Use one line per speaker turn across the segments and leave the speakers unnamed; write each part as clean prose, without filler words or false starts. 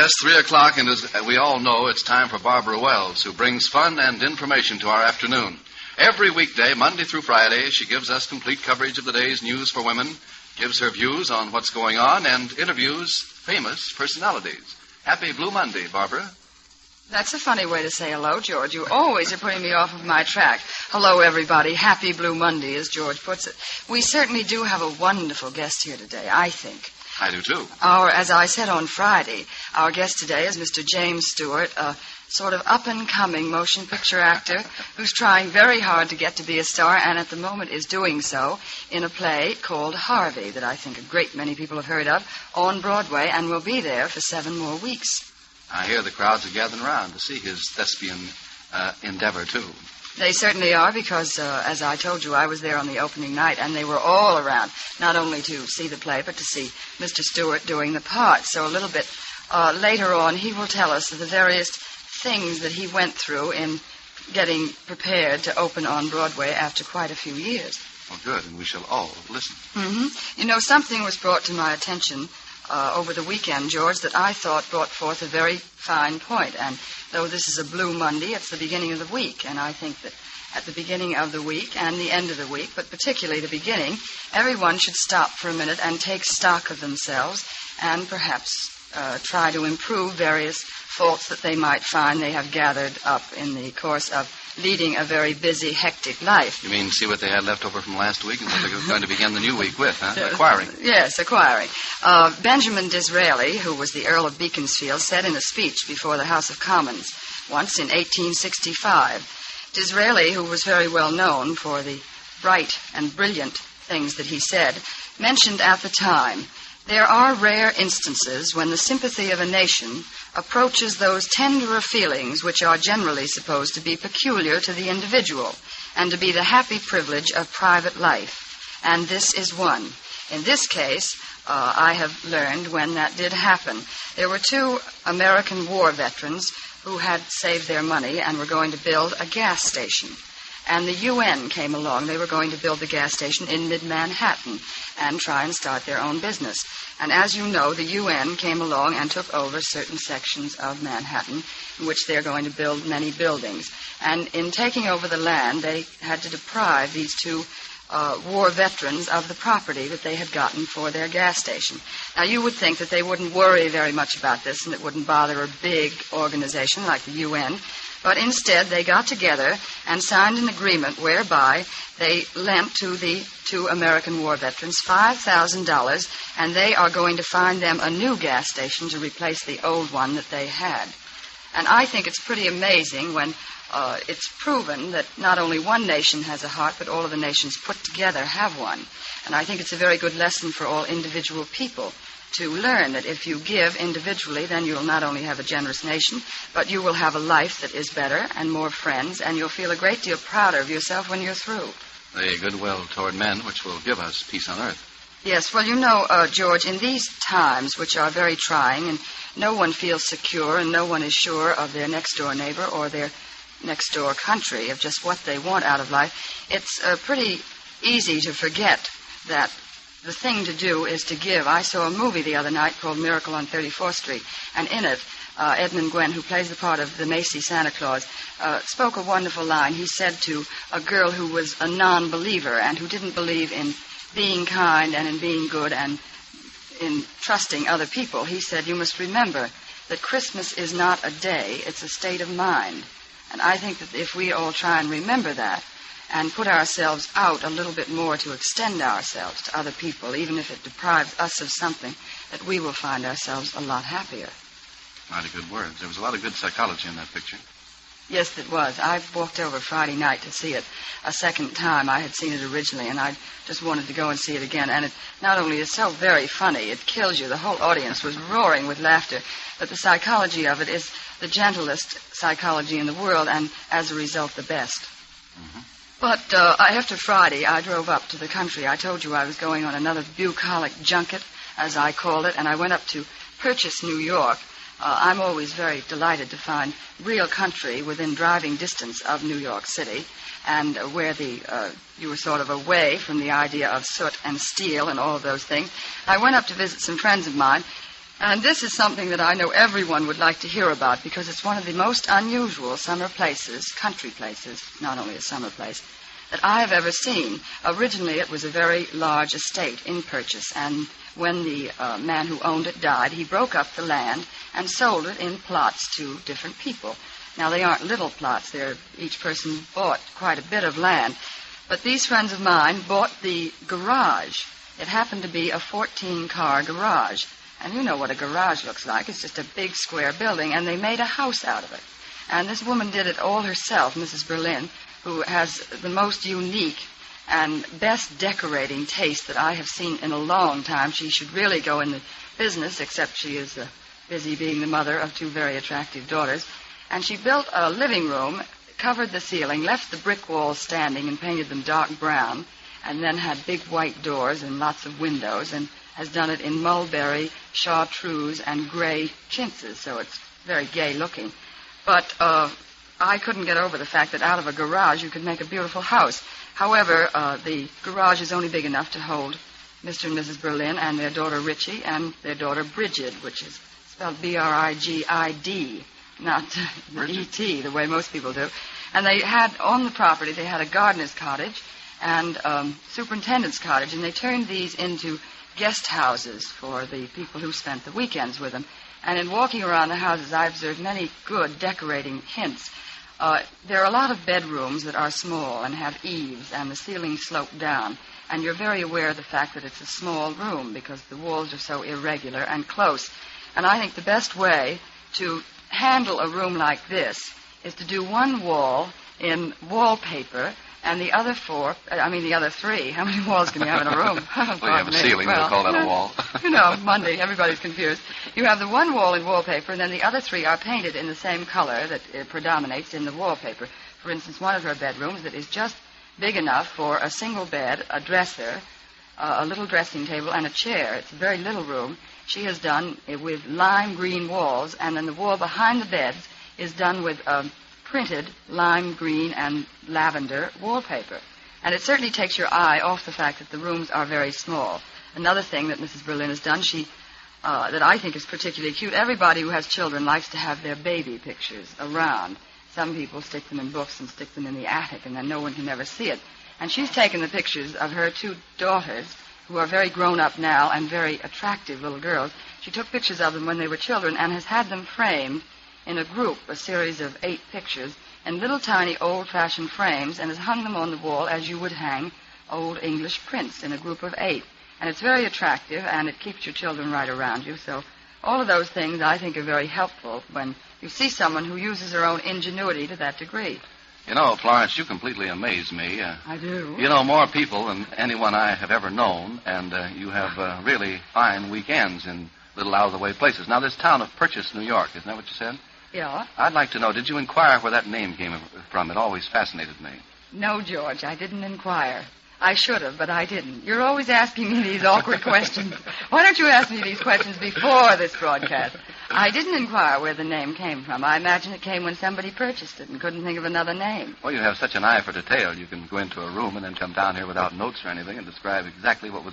Yes, 3 o'clock, and as we all know, it's time for Barbara Wells, who brings fun and information to our afternoon. Every weekday, Monday through Friday, she gives us complete coverage of the day's news for women, gives her views on what's going on, and interviews famous personalities. Happy Blue Monday, Barbara.
That's a funny way to say hello, George. You always are putting me off of my track. Hello, everybody. Happy Blue Monday, as George puts it. We certainly do have a wonderful guest here today, I think.
I do, too.
As I said on Friday, our guest today is Mr. James Stewart, a sort of up-and-coming motion picture actor who's trying very hard to get to be a star and at the moment is doing so in a play called Harvey that I think a great many people have heard of on Broadway and will be there for 7 more weeks.
I hear the crowds are gathering around to see his thespian endeavor, too.
They certainly are because, as I told you, I was there on the opening night, and they were all around, not only to see the play, but to see Mr. Stewart doing the part. So a little bit later on, he will tell us the various things that he went through in getting prepared to open on Broadway after quite a few years.
Oh, good, and we shall all listen.
Mm-hmm. You know, something was brought to my attention over the weekend, George, that I thought brought forth a very fine point. And though this is a Blue Monday, it's the beginning of the week. And I think that at the beginning of the week and the end of the week, but particularly the beginning, everyone should stop for a minute and take stock of themselves and perhaps try to improve various faults that they might find they have gathered up in the course of leading a very busy, hectic life.
You mean see what they had left over from last week and what they're going to begin the new week with, huh? Acquiring.
Yes, acquiring. Benjamin Disraeli, who was the Earl of Beaconsfield, said in a speech before the House of Commons once in 1865, Disraeli, who was very well known for the bright and brilliant things that he said, mentioned at the time, "There are rare instances when the sympathy of a nation approaches those tenderer feelings which are generally supposed to be peculiar to the individual and to be the happy privilege of private life. And this is one. In this case, I have learned when that did happen. There were 2 American war veterans who had saved their money and were going to build a gas station. And the UN came along. They were going to build the gas station in mid-Manhattan and try and start their own business. And as you know, the UN came along and took over certain sections of Manhattan in which they're going to build many buildings. And in taking over the land, they had to deprive these 2 war veterans of the property that they had gotten for their gas station. Now, you would think that they wouldn't worry very much about this and it wouldn't bother a big organization like the UN. But instead, they got together and signed an agreement whereby they lent to the 2 American war veterans $5,000, and they are going to find them a new gas station to replace the old one that they had. And I think it's pretty amazing when it's proven that not only one nation has a heart, but all of the nations put together have one. And I think it's a very good lesson for all individual people to learn that if you give individually, then you'll not only have a generous nation, but you will have a life that is better and more friends, and you'll feel a great deal prouder of yourself when you're through.
The goodwill toward men, which will give us peace on earth.
Yes, well, you know, George, in these times, which are very trying, and no one feels secure, and no one is sure of their next-door neighbor or their next-door country, of just what they want out of life, it's pretty easy to forget that the thing to do is to give. I saw a movie the other night called Miracle on 34th Street, and in it, Edmund Gwenn, who plays the part of the Macy Santa Claus, spoke a wonderful line. He said to a girl who was a non-believer and who didn't believe in being kind and in being good and in trusting other people, he said, "You must remember that Christmas is not a day, it's a state of mind." And I think that if we all try and remember that, and put ourselves out a little bit more to extend ourselves to other people, even if it deprives us of something, that we will find ourselves a lot happier.
Mighty good words. There was a lot of good psychology in that picture.
Yes, it was. I walked over Friday night to see it a second time. I had seen it originally, and I just wanted to go and see it again. And it not only is so very funny, it kills you. The whole audience was roaring with laughter. But the psychology of it is the gentlest psychology in the world, and as a result, the best.
Mm-hmm.
But after Friday, I drove up to the country. I told you I was going on another bucolic junket, as I called it, and I went up to Purchase, New York. I'm always very delighted to find real country within driving distance of New York City, and where you were sort of away from the idea of soot and steel and all of those things. I went up to visit some friends of mine, And this is something that I know everyone would like to hear about because it's one of the most unusual summer places, country places, not only a summer place, that I have ever seen. Originally, it was a very large estate in Purchase, and when the man who owned it died, he broke up the land and sold it in plots to different people. Now, they aren't little plots. Each person bought quite a bit of land. But these friends of mine bought the garage. It happened to be a 14-car garage. And you know what a garage looks like. It's just a big square building, and they made a house out of it. And this woman did it all herself, Mrs. Berlin, who has the most unique and best decorating taste that I have seen in a long time. She should really go in the business, except she is busy being the mother of two very attractive daughters. And she built a living room, covered the ceiling, left the brick walls standing and painted them dark brown, and then had big white doors and lots of windows, and has done it in mulberry, chartreuse, and gray chintzes, so it's very gay looking. But I couldn't get over the fact that out of a garage you could make a beautiful house. However, the garage is only big enough to hold Mr. and Mrs. Berlin and their daughter Richie and their daughter Bridget, which is spelled B-R-I-G-I-D, not E-T, the way most people do. And they had, on the property, they had a gardener's cottage and superintendent's cottage, and they turned these into guest houses for the people who spent the weekends with them. And in walking around the houses, I observed many good decorating hints. There are a lot of bedrooms that are small and have eaves, and the ceilings slope down. And you're very aware of the fact that it's a small room because the walls are so irregular and close. And I think the best way to handle a room like this is to do one wall in wallpaper and the other three. How many walls can you have in a room?
Well, you have a ceiling. We'll call that a wall.
Monday, everybody's confused. You have the one wall in wallpaper, and then the other three are painted in the same color that predominates in the wallpaper. For instance, one of her bedrooms that is just big enough for a single bed, a dresser, a little dressing table, and a chair. It's a very little room. She has done it with lime green walls, and then the wall behind the beds is done with printed lime green and lavender wallpaper. And it certainly takes your eye off the fact that the rooms are very small. Another thing that Mrs. Berlin has done, that I think is particularly cute, everybody who has children likes to have their baby pictures around. Some people stick them in books and stick them in the attic, and then no one can ever see it. And she's taken the pictures of her two daughters, who are very grown up now and very attractive little girls. She took pictures of them when they were children and has had them framed in a group, a series of 8 pictures, in little tiny old-fashioned frames, and has hung them on the wall as you would hang old English prints in a group of 8. And it's very attractive, and it keeps your children right around you. So all of those things I think are very helpful when you see someone who uses her own ingenuity to that degree.
You know, Florence, you completely amaze me.
I do.
You know more people than anyone I have ever known, and you have really fine weekends in little out-of-the-way places. Now, this town of Purchase, New York, isn't that what you said?
Yeah.
I'd like to know, did you inquire where that name came from? It always fascinated me.
No, George, I didn't inquire. I should have, but I didn't. You're always asking me these awkward questions. Why don't you ask me these questions before this broadcast? I didn't inquire where the name came from. I imagine it came when somebody purchased it and couldn't think of another name.
Well, you have such an eye for detail. You can go into a room and then come down here without notes or anything and describe exactly what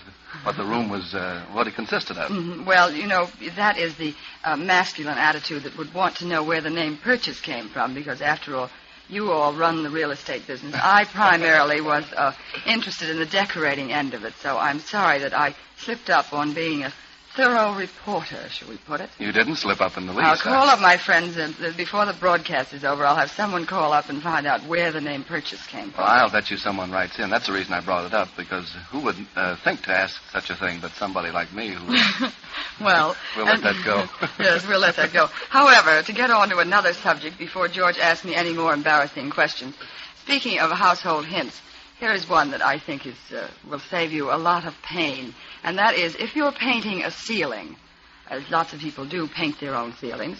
the room was, what it consisted of.
Mm-hmm. Well, you know, that is the masculine attitude that would want to know where the name Purchase came from, because after all, you all run the real estate business. I primarily was interested in the decorating end of it, so I'm sorry that I slipped up on being a thorough reporter, shall we put it?
You didn't slip up in the least.
I'll call up my friends, and before the broadcast is over, I'll have someone call up and find out where the name Purchase came from.
Well, I'll bet you someone writes in. That's the reason I brought it up, because who would think to ask such a thing but somebody like me who...
Well...
We'll let that go.
Yes, we'll let that go. However, to get on to another subject before George asks me any more embarrassing questions, speaking of household hints, here is one that I think will save you a lot of pain, and that is if you're painting a ceiling, as lots of people do paint their own ceilings,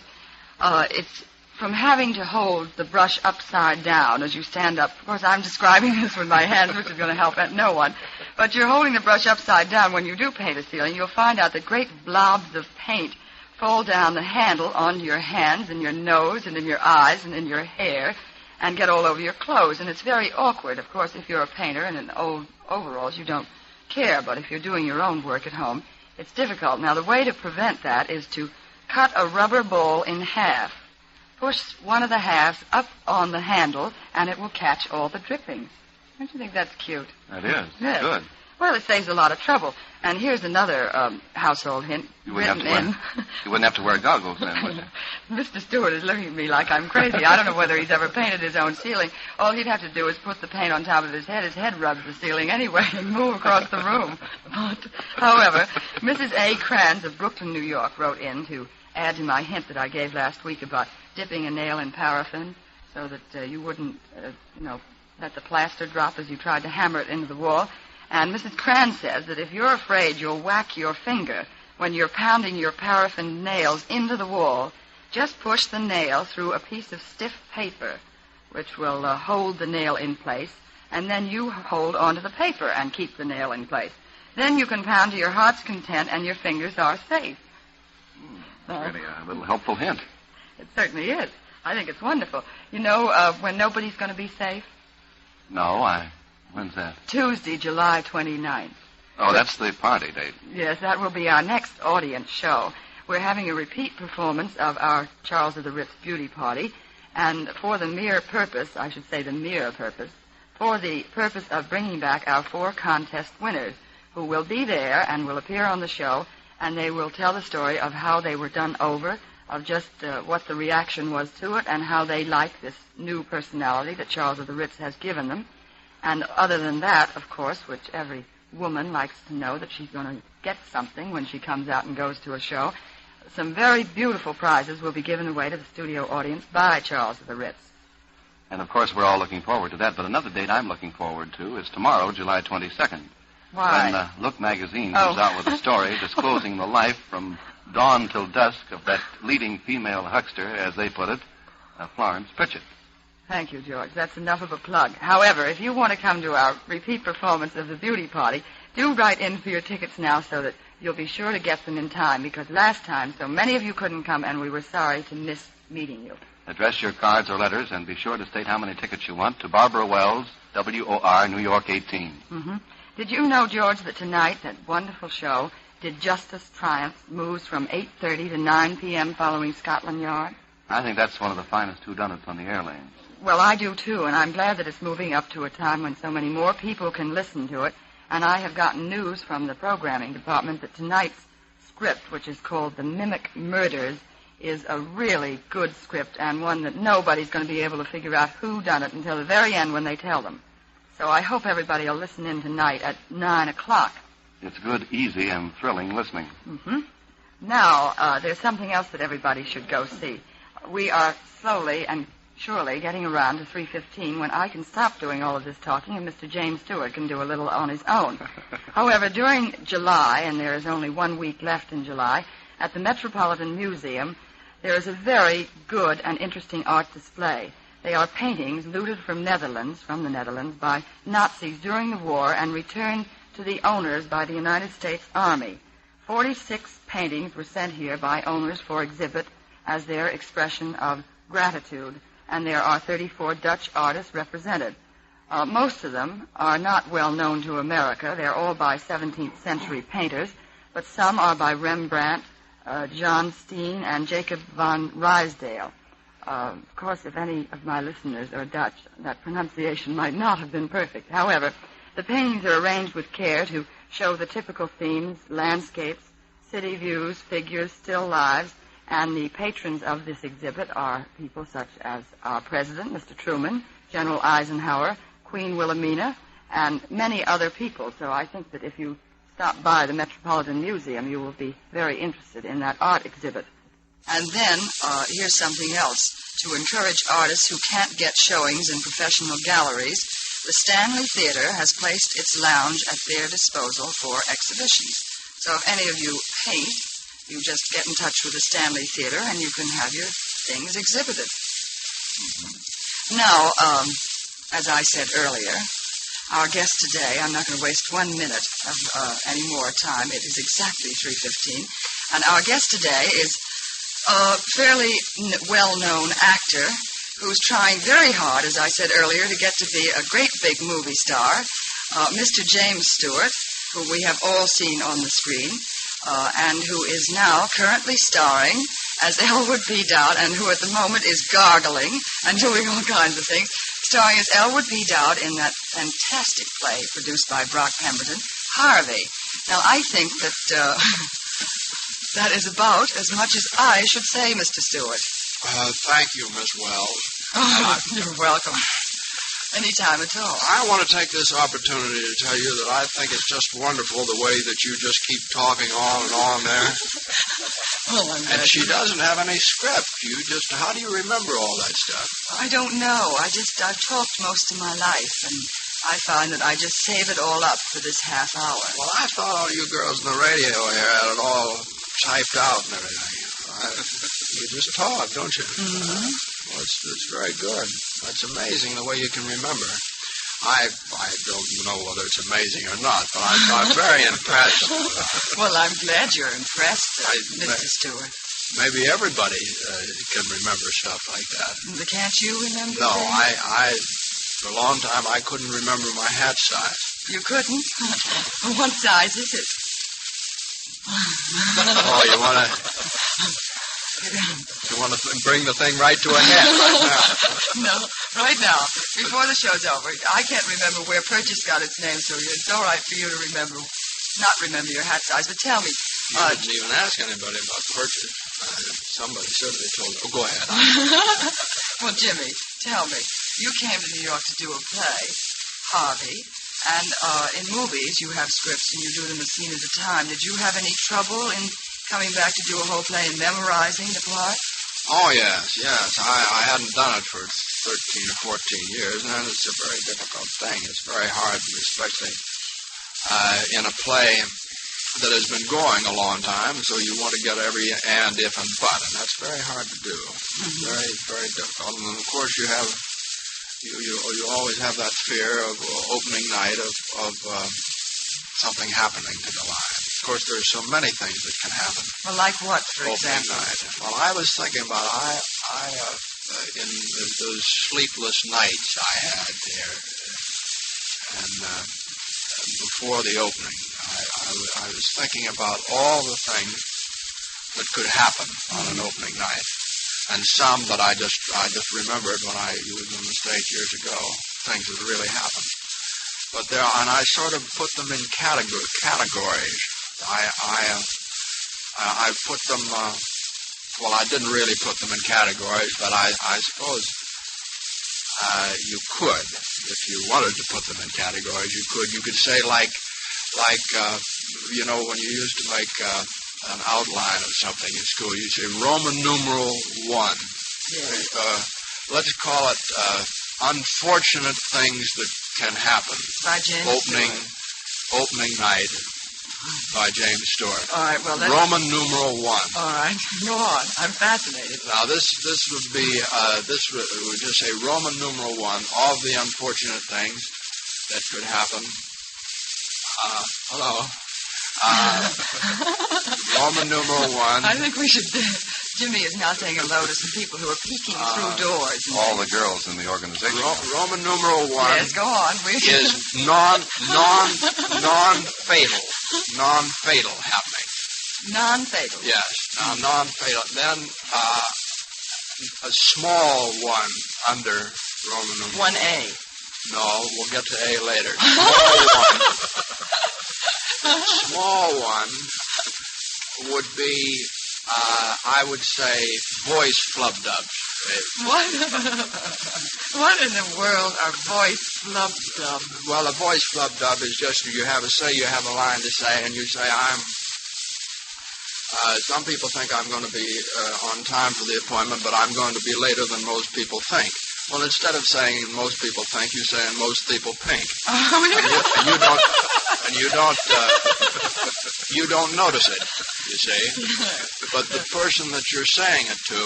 it's from having to hold the brush upside down as you stand up. Of course, I'm describing this with my hands, which is going to help no one, but you're holding the brush upside down when you do paint a ceiling. You'll find out that great blobs of paint fall down the handle onto your hands and your nose and in your eyes and in your hair, and get all over your clothes, and it's very awkward. Of course, if you're a painter and in old overalls, you don't care, but if you're doing your own work at home, It's difficult. Now, the way to prevent that is to cut a rubber ball in half. Push one of the halves up on the handle, and it will catch all the drippings. Don't you think that's cute?
That is.
Yes.
Good.
Well, it saves a lot of trouble. And here's another household hint.
You wouldn't have to wear goggles then, would you?
Mr. Stewart is looking at me like I'm crazy. I don't know whether he's ever painted his own ceiling. All he'd have to do is put the paint on top of his head. His head rubs the ceiling anyway and move across the room. But, however, Mrs. A. Kranz of Brooklyn, New York, wrote in to add to my hint that I gave last week about dipping a nail in paraffin so that you wouldn't, let the plaster drop as you tried to hammer it into the wall. And Mrs. Kranz says that if you're afraid you'll whack your finger when you're pounding your paraffin nails into the wall, just push the nail through a piece of stiff paper, which will hold the nail in place, and then you hold onto the paper and keep the nail in place. Then you can pound to your heart's content, and your fingers are safe.
Really a little helpful hint.
It certainly is. I think it's wonderful. When nobody's going to be safe?
No, when's that?
Tuesday, July 29th.
Oh, that's the party date.
Yes, that will be our next audience show. We're having a repeat performance of our Charles of the Ritz beauty party, and for the mere purpose of bringing back our 4 contest winners, who will be there and will appear on the show, and they will tell the story of how they were done over, of just what the reaction was to it, and how they like this new personality that Charles of the Ritz has given them. And other than that, of course, which every woman likes to know that she's going to get something when she comes out and goes to a show, some very beautiful prizes will be given away to the studio audience by Charles of the Ritz.
And, of course, we're all looking forward to that. But another date I'm looking forward to is tomorrow, July 22nd.
Why?
When Look magazine comes out with a story disclosing the life from dawn till dusk of that leading female huckster, as they put it, Florence Pritchett.
Thank you, George. That's enough of a plug. However, if you want to come to our repeat performance of the beauty party, do write in for your tickets now so that you'll be sure to get them in time, because last time so many of you couldn't come and we were sorry to miss meeting you.
Address your cards or letters and be sure to state how many tickets you want to Barbara Wells, WOR, New York 18.
Mm-hmm. Did you know, George, that tonight, that wonderful show, Did Justice Triumph, moves from 8:30 to 9 p.m. following Scotland Yard?
I think that's one of the finest whodunits on the air lanes.
Well, I do, too, and I'm glad that it's moving up to a time when so many more people can listen to it. And I have gotten news from the programming department that tonight's script, which is called The Mimic Murders, is a really good script and one that nobody's going to be able to figure out who done it until the very end when they tell them. So I hope everybody will listen in tonight at 9 o'clock.
It's good, easy, and thrilling listening.
Mm-hmm. Now, there's something else that everybody should go see. We are slowly and surely getting around to 3:15 when I can stop doing all of this talking and Mr. James Stewart can do a little on his own. However, during July, and there is only 1 week left in July, at the Metropolitan Museum, there is a very good and interesting art display. They are paintings looted from the Netherlands, by Nazis during the war and returned to the owners by the United States Army. 46 paintings were sent here by owners for exhibit as their expression of gratitude, and there are 34 Dutch artists represented. Most of them are not well known to America. They're all by 17th century painters, but some are by Rembrandt, John Steen, and Jacob van Ruysdael. Of course, if any of my listeners are Dutch, that pronunciation might not have been perfect. However, the paintings are arranged with care to show the typical themes, landscapes, city views, figures, still lives, and the patrons of this exhibit are people such as our President, Mr. Truman, General Eisenhower, Queen Wilhelmina, and many other people. So I think that if you stop by the Metropolitan Museum, you will be very interested in that art exhibit. And then, here's something else. To encourage artists who can't get showings in professional galleries, the Stanley Theater has placed its lounge at their disposal for exhibitions. So if any of you paint, you just get in touch with the Stanley Theater and you can have your things exhibited. Mm-hmm. Now, as I said earlier, our guest today, I'm not going to waste 1 minute of any more time. It is exactly 3:15. And our guest today is a fairly well-known actor who's trying very hard, as I said earlier, to get to be a great big movie star, Mr. James Stewart, who we have all seen on the screen. and who is now currently starring as Elwood B. Dowd, and who at the moment is gargling and doing all kinds of things, starring as Elwood B. Dowd in that fantastic play produced by Brock Pemberton, Harvey. Now, I think that that is about as much as I should say, Mr. Stewart.
Thank you, Miss Wells.
Oh, you're welcome. Anytime at all.
I want to take this opportunity to tell you that I think it's just wonderful the way that you just keep talking on and on there.
Well,
and she doesn't have any script. How do you remember all that stuff?
I don't know. I've talked most of my life, and I find that I just save it all up for this half hour.
Well, I thought all you girls on the radio here had it all typed out and everything. You just talk, don't you?
Mm-hmm.
Well, it's very good. That's amazing the way you can remember. I don't know whether it's amazing or not, but I'm very impressed.
Well, I'm glad you're impressed, Mr. Stewart.
Maybe everybody can remember stuff like that.
Can't you remember?
No,
things?
I for a long time I couldn't remember my hat size.
You couldn't? What size is it?
Oh, you want to bring the thing right to a head right now?
No, right now, before the show's over. I can't remember where Purchase got its name, so it's all right for you to not remember your hat size. But tell me.
You didn't even ask anybody about Purchase. Somebody certainly told me. Oh, go ahead.
Well, Jimmy, tell me. You came to New York to do a play, Harvey, and in movies you have scripts and you do them a scene at a time. Did you have any trouble in coming back to do a whole play and memorizing the part?
Oh, yes. I hadn't done it for 13 or 14 years, and it's a very difficult thing. It's very hard, especially in a play that has been going a long time, so you want to get every and, if, and but, and that's very hard to do.
Mm-hmm.
Very, very difficult. And then, of course, you always have that fear of opening night of something happening to the line. Of course, there's so many things that can happen.
Well, like what, for
opening
example?
night. Well, I was thinking about in those sleepless nights I had there, and before the opening, I was thinking about all the things that could happen on an opening night, and some that I just remembered when I was on the stage years ago, things that really happened. But and I sort of put them in categories. I put them. Well, I didn't really put them in categories, but I suppose you could, if you wanted to put them in categories. You could say like when you used to make an outline of something in school, you'd say Roman numeral 1.
Yes.
Let's call it unfortunate things that can happen.
By James
Opening night by James Stewart.
All right, well, that's...
Roman numeral 1.
All right, go on. I'm fascinated.
Now, this would be, we would just say Roman numeral 1, all the unfortunate things that could happen. Hello. Roman numeral 1.
I think we should... Jimmy is now saying hello to some people who are peeking through doors.
All the girls in the organization.
Roman numeral 1.
Yes, go on.
Is non-fatal. Non-fatal happening.
Non-fatal.
Yes. Now, non-fatal. Then a small one under Roman numeral
1A.
No, we'll get to A later. Small one would be, I would say, voice flub dubs.
What in the world are voice flub dubs?
Well, a voice flub dub is just you have a line to say, and you say, some people think I'm going to be on time for the appointment, but I'm going to be later than most people think. Well, instead of saying most people think, you say and most people pink.
Oh, yeah.
And you don't notice it, you see. But the person that you're saying it to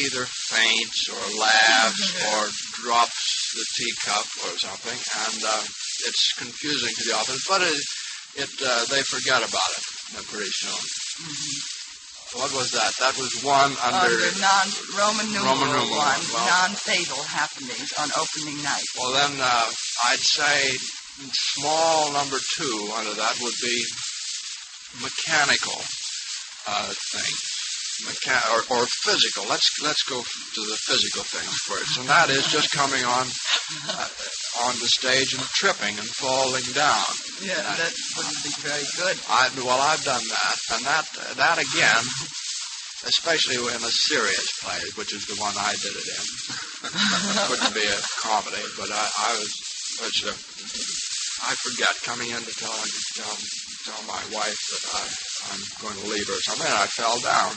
either faints or laughs or drops the teacup or something, and it's confusing to the audience. But they forget about it pretty soon.
Mm-hmm.
What was that? That was one under
Roman numeral 1,
well,
non-fatal happenings on opening night.
Well, then I'd say small number 2 under that would be mechanical things, or physical. Let's go to the physical things first, and that is just coming on the stage and tripping and falling down.
Yeah, that wouldn't be very good.
I've done that, and that again, especially in a serious play, which is the one I did it in. It wouldn't be a comedy, but I forget coming in to tell my wife that I'm going to leave her or something, and I fell down.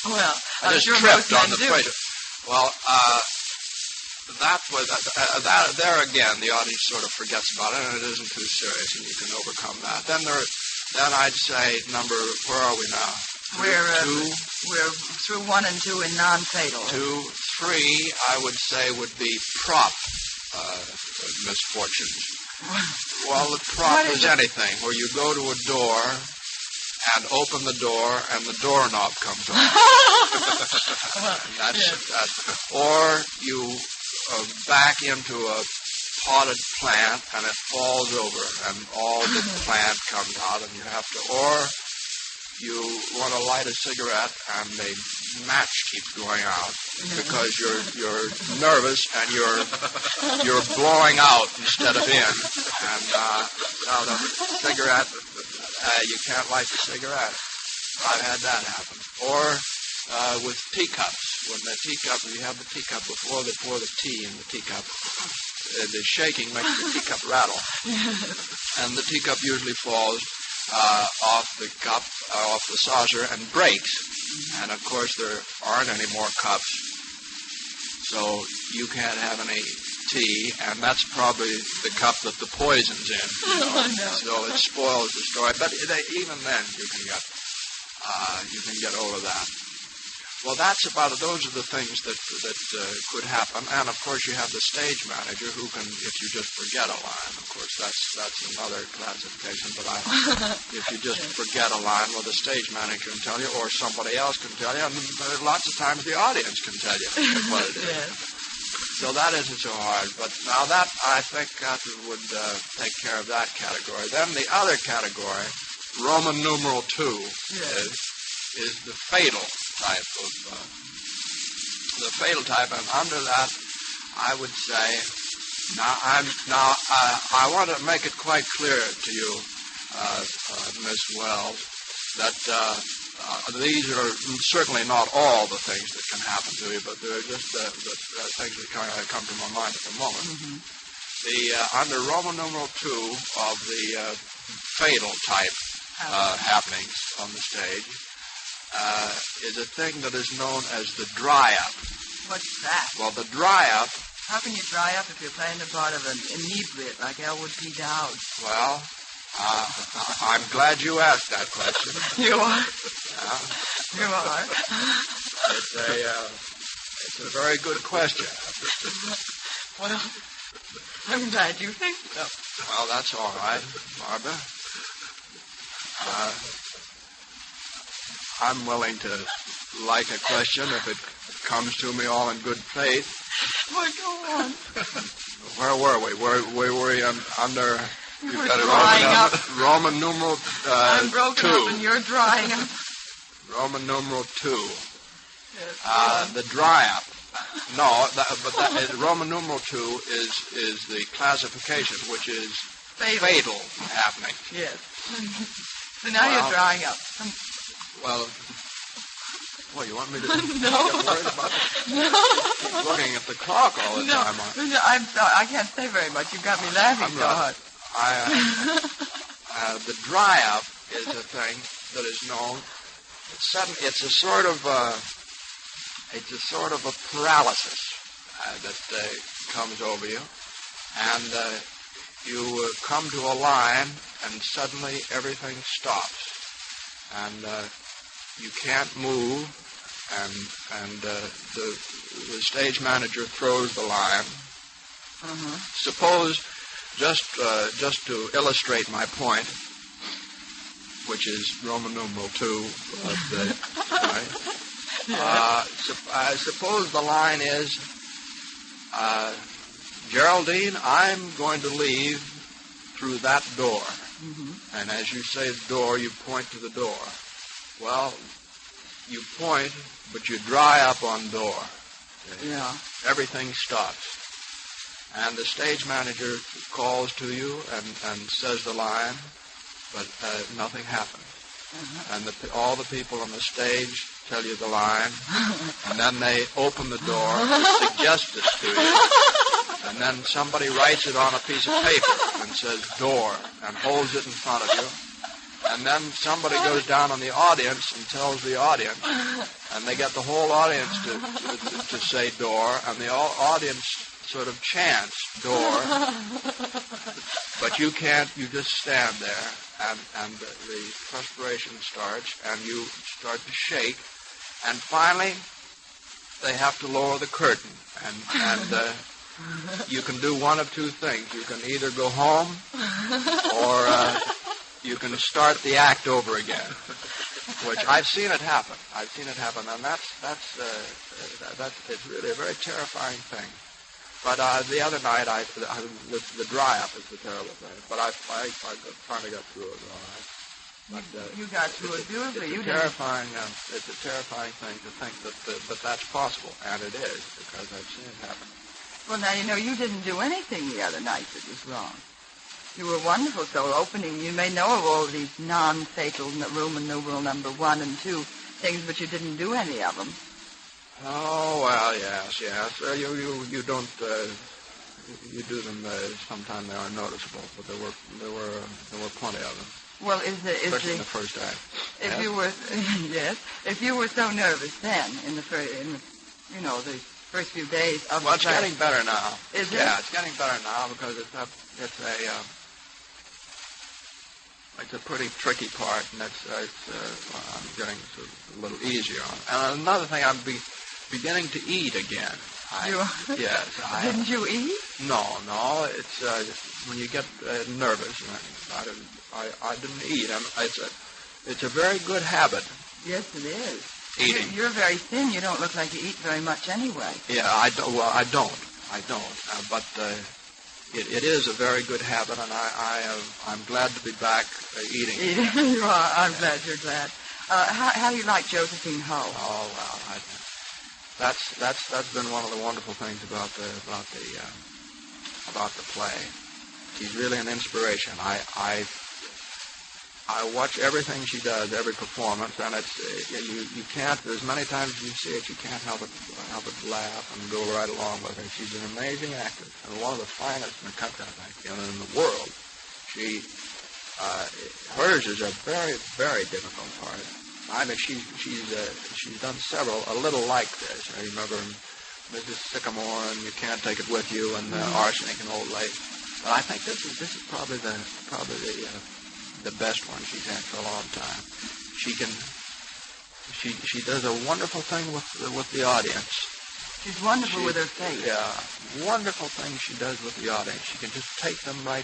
Well,
I just tripped on the plate. Well, that was there again. The audience sort of forgets about it, and it isn't too serious, and you can overcome that. Then I'd say where are we now?
We're through 1 and 2 in non-fatal.
2, 3, I would say would be prop misfortunes. Well, the prop is anything where you go to a door and open the door and the doorknob comes off. Or you back into a potted plant and it falls over and all the plant comes out and you have to, or you want to light a cigarette and the match keeps going out because you're nervous and you're blowing out instead of in, and now the cigarette you can't light the cigarette. I've had that happen. Or with teacups, when the teacup, you have the teacup before they pour the tea in the teacup, the shaking makes the teacup rattle, and the teacup usually falls off the cup, off the saucer, and breaks. And of course, there aren't any more cups, so you can't have any tea, and that's probably the cup that the poison's in. So it spoils the story. But even then, you can get over that. Well, those are the things that could happen. And, of course, you have the stage manager who can, if you just forget a line, of course, that's another classification. But if you just forget a line, well, the stage manager can tell you, or somebody else can tell you, and lots of times the audience can tell you what it is. Yes. So that isn't so hard. But now that, I think, that would take care of that category. Then the other category, Roman numeral 2, is the fatal type of and under that, I would say, I want to make it quite clear to you, Miss Wells, that these are certainly not all the things that can happen to you, but they're just the things that kind of come to my mind at the moment. Mm-hmm. Under Roman numeral 2 of the fatal type happenings on the stage, is a thing that is known as the dry-up.
What's that?
Well, the dry-up...
How can you dry up if you're playing the part of an inebriate like Elwood P. Dowd?
Well, I'm glad you asked that question.
You are? You are?
It's a very good question.
Well, I'm glad you think so.
Well, that's all right, Barbara. I'm willing to like a question if it comes to me all in good faith.
Well, go on.
Where were we? Were we under...
You were drying up.
Roman numeral 2.
I'm broken up and you're drying up.
Roman numeral 2.
Yes,
the dry up. No, Roman numeral 2 is the classification, which is fatal happening.
Yes. So now you're drying up.
Well, you want me to
no.
get worried about it? No. Keep looking at the clock all the time.
No, I can't say very much. You got me laughing so hard.
The dry-up is a thing that is known. It's a sort of a paralysis that comes over you, and you come to a line, and suddenly everything stops, and you can't move, and the stage manager throws the line. Mm-hmm. Suppose, just to illustrate my point, which is Roman numeral 2 of the right? Suppose the line is, Geraldine, I'm going to leave through that door.
Mm-hmm.
And as you say door, you point to the door. Well, you point, but you dry up on door.
Yeah.
Everything stops. And the stage manager calls to you and says the line, but nothing happens.
Uh-huh.
And all the people on the stage tell you the line, and then they open the door to suggest this to you. And then somebody writes it on a piece of paper and says door and holds it in front of you. And then somebody goes down on the audience and tells the audience, and they get the whole audience to say door, and the audience sort of chants door, but you can't, you just stand there, and the perspiration starts, and you start to shake, and finally they have to lower the curtain, and you can do one of two things. You can either go home, or you can start the act over again, which I've seen it happen. And that's it's really a very terrifying thing. But the other night, the dry-up is the terrible thing. But I finally got through it all right. But,
you got through it beautifully.
It's a terrifying thing to think that that's possible, and it is, because I've seen it happen.
Well, now, you didn't do anything the other night that was wrong. You were wonderful, so opening, you may know of all these non-fatal Roman numeral number 1 and 2 things, but you didn't do any of them.
Oh, well, yes. You don't, you do them sometime they are noticeable, but there were plenty of them.
Well,
especially in the first act.
If you were so nervous then, in the first few days of
well, it's getting better now.
Is it?
Yeah, it's getting better now because it's a pretty tricky part, and I'm getting a little easier on it. And another thing, I'm beginning to eat again. Yes.
Didn't you eat?
No. It's when you get nervous. I didn't eat. It's a very good habit.
Yes, it is.
Eating.
You're very thin. You don't look like you eat very much anyway.
Yeah, I don't. Well, I don't. But it is a very good habit, and I'm glad to be back eating.
You are. I'm glad you're glad. How do you like Josephine Hull?
Oh well, that's been one of the wonderful things about the play. She's really an inspiration. I watch everything she does, every performance, and it's you can't. As many times as you see it, you can't help but laugh and go right along with her. She's an amazing actress and one of the finest in the country, I think, and in the world. Hers is a very, very difficult part. I mean, she's done several a little like this. I remember Mrs. Sycamore and You Can't Take It With You and Arsenic and Old Lake. But I think this is probably the best one she's had for a long time. She does a wonderful thing with the audience.
She's wonderful with her face.
Yeah, wonderful thing she does with the audience. She can just take them right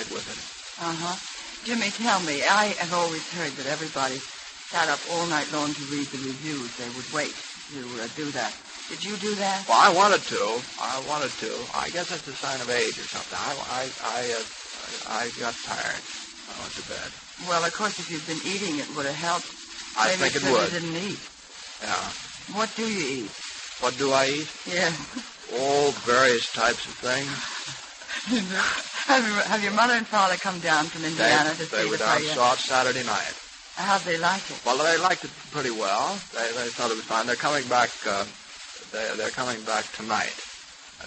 with it.
Jimmy, tell me, I have always heard that everybody sat up all night long to read the reviews. They would wait to do that. Did you do that?
Well, I wanted to. I guess that's a sign of age or something. I got tired. I went to bed.
Well, of course, if you'd been eating, it would have helped.
I think it would.
You didn't eat.
Yeah.
What do you eat?
What do I eat?
Yes.
All various types of things.
Have your mother and father come down from Indiana to see the play?
They were down saw it Saturday night.
How'd they like it?
Well, they liked it pretty well. They thought it was fine. They're coming back. They're coming back tonight.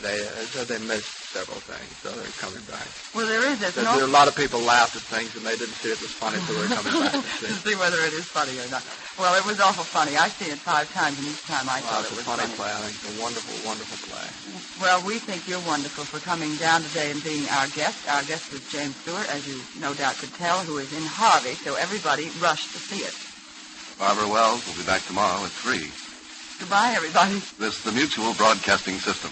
They said they missed several things, so they're coming back.
Well, there is.
There a lot of people laughed at things, and they didn't see it was funny, so they're coming back to
see whether it is funny or not. Well, it was awful funny. I've seen it 5 times, and each time I thought it was funny.
It's a funny play. I think it's a wonderful, wonderful play.
Well, we think you're wonderful for coming down today and being our guest. Our guest was James Stewart, as you no doubt could tell, who is in Harvey, so everybody rushed to see it.
Barbara Wells will be back tomorrow at 3.
Goodbye, everybody.
This is the Mutual Broadcasting System.